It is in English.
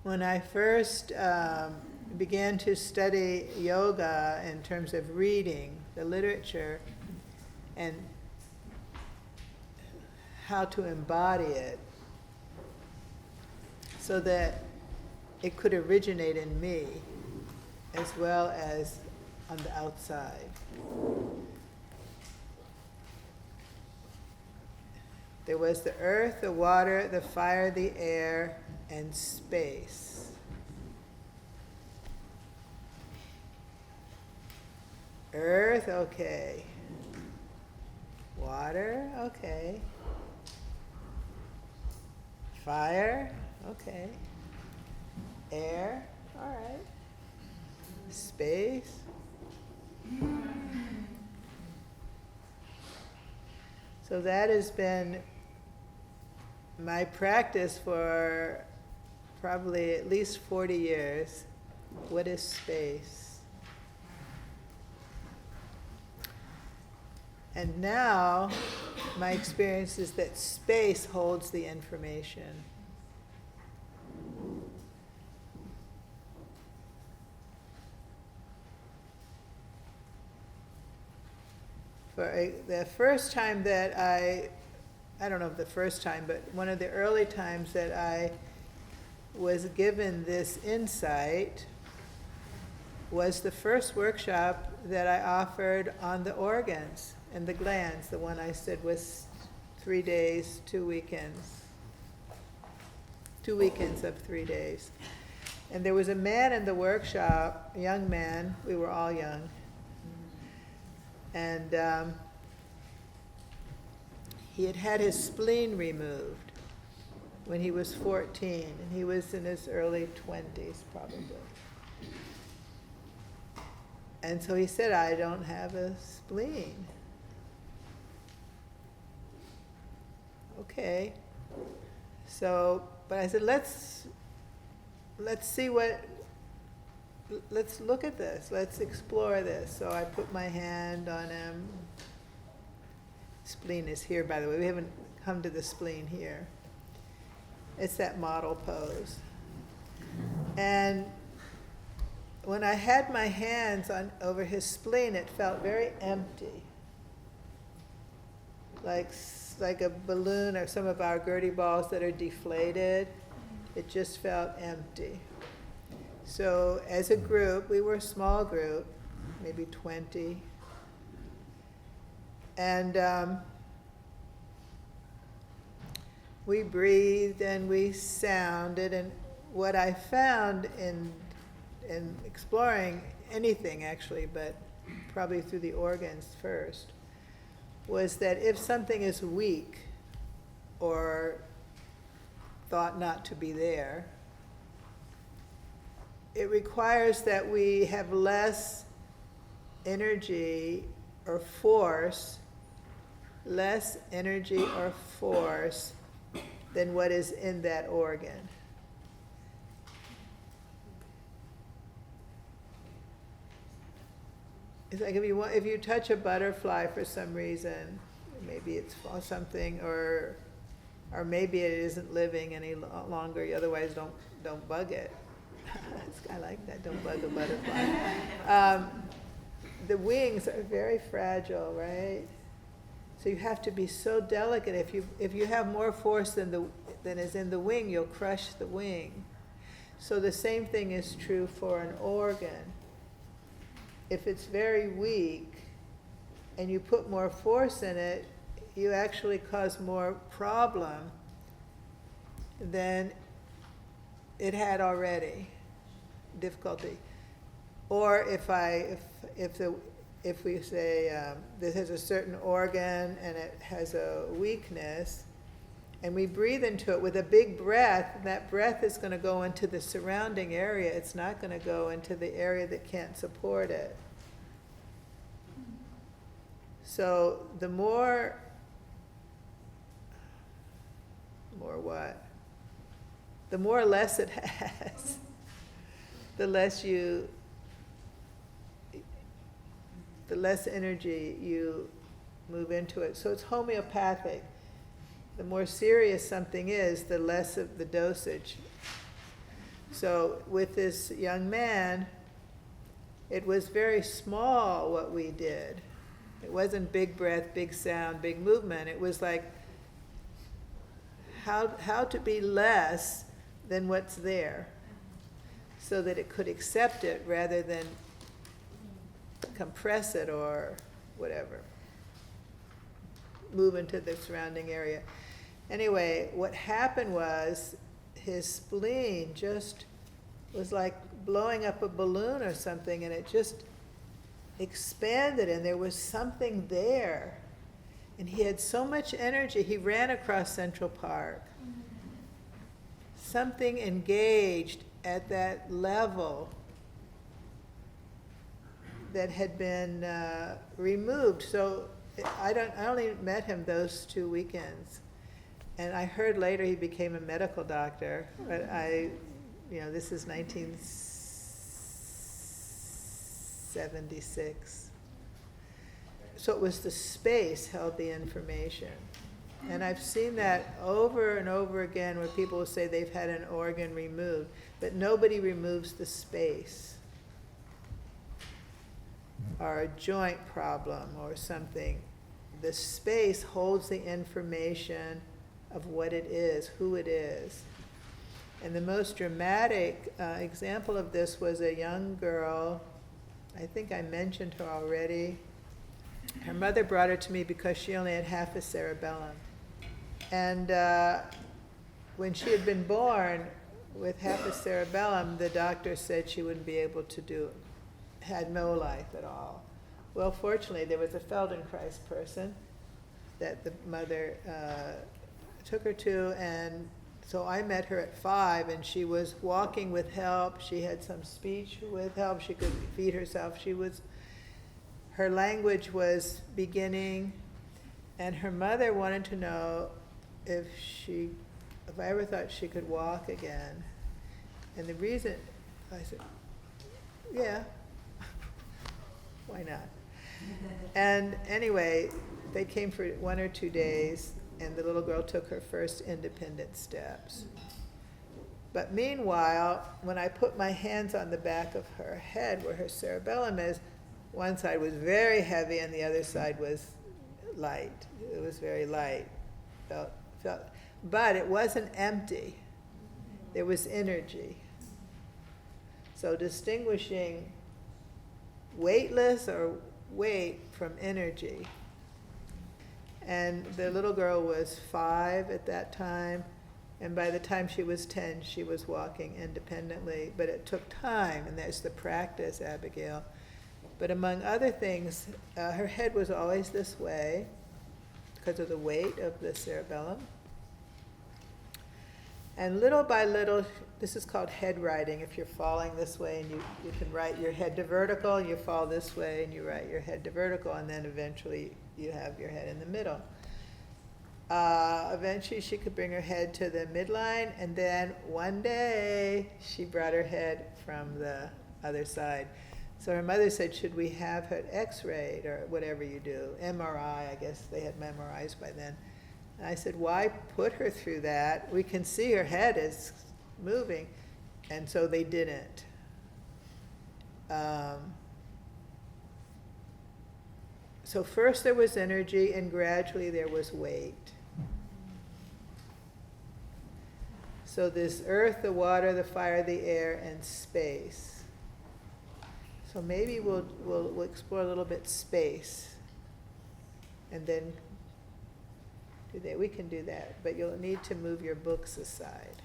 When I first began to study yoga in terms of reading the literature and how to embody it so that it could originate in me as well as on the outside. There was the earth, the water, the fire, the air, and space. Earth, okay. Water, okay. Fire, okay. Air, all right. Space. So that has been my practice for probably at least 40 years. What is space? And now my experience is that space holds the information. The first time that I don't know if the first time, but one of the early times that I was given this insight was the first workshop that I offered on the organs and the glands. The one I said was 3 days, 2 weekends. 2 weekends of 3 days. And there was a man in the workshop, a young man, we were all young, and he had had his spleen removed when he was 14, and he was in his early 20s probably. And so he said, I don't have a spleen. Okay. So, but I said, let's look at this, let's explore this. So I put my hand on him. Spleen is here, by the way. We haven't come to the spleen here. It's that model pose. And when I had my hands over his spleen, it felt very empty. Like a balloon or some of our Gertie balls that are deflated. It just felt empty. So as a group, we were a small group, maybe 20. And we breathed and we sounded, and what I found in exploring anything actually, but probably through the organs first, was that if something is weak or thought not to be there, it requires that we have less energy or force, than what is in that organ. It's like if you touch a butterfly for some reason, maybe it's something, or maybe it isn't living any longer. Otherwise, don't bug it. I like that. Don't bug a butterfly. The wings are very fragile, right? So you have to be so delicate. If you have more force than is in the wing, you'll crush the wing. So the same thing is true for an organ. If it's very weak and you put more force in it, you actually cause more problem than it had already, difficulty. Or if we say this has a certain organ and it has a weakness, and we breathe into it with a big breath, that breath is going to go into the surrounding area. It's not going to go into the area that can't support it. So the more what? The more less it has, the less energy you move into it. So it's homeopathic. The more serious something is, the less of the dosage. So with this young man, it was very small what we did. It wasn't big breath, big sound, big movement. It was like how to be less than what's there so that it could accept it rather than compress it or whatever, move into the surrounding area. Anyway, what happened was his spleen just was like blowing up a balloon or something, and it just expanded, and there was something there. And he had so much energy, he ran across Central Park. Something engaged at that level that had been removed. So I only met him those 2 weekends. And I heard later he became a medical doctor, but this is 1976. So it was the space held the information. And I've seen that over and over again where people will say they've had an organ removed, but nobody removes the space. Or a joint problem or something. The space holds the information of what it is, who it is. And the most dramatic example of this was a young girl. I think I mentioned her already. Her mother brought her to me because she only had half a cerebellum. And when she had been born with half a cerebellum, the doctor said she wouldn't be able to do it, had no life at all. Well, fortunately, there was a Feldenkrais person that the mother took her to, and so I met her at 5, and she was walking with help. She had some speech with help. She could feed herself. Her language was beginning, and her mother wanted to know if I ever thought she could walk again. And the reason, I said, yeah, why not? And anyway, they came for 1 or 2 days, and the little girl took her first independent steps. But meanwhile, when I put my hands on the back of her head where her cerebellum is, one side was very heavy and the other side was light. It was very light. But it wasn't empty. There was energy. So distinguishing weightless or weight from energy. And the little girl was 5 at that time, and by the time she was 10, she was walking independently. But it took time, and that's the practice, Abigail. But among other things, her head was always this way because of the weight of the cerebellum. And little by little, this is called head writing. If you're falling this way and you can write your head to vertical, and you fall this way and you write your head to vertical, and then eventually you have your head in the middle. Eventually she could bring her head to the midline, and then one day she brought her head from the other side. So her mother said, should we have her x-rayed or whatever you do? MRI, I guess they had MRIs by then. And I said, why put her through that? We can see her head is moving. And so they didn't. So first there was energy, and gradually there was weight. So this earth, the water, the fire, the air, and space. So maybe we'll explore a little bit space, and then do that. We can do that, but you'll need to move your books aside.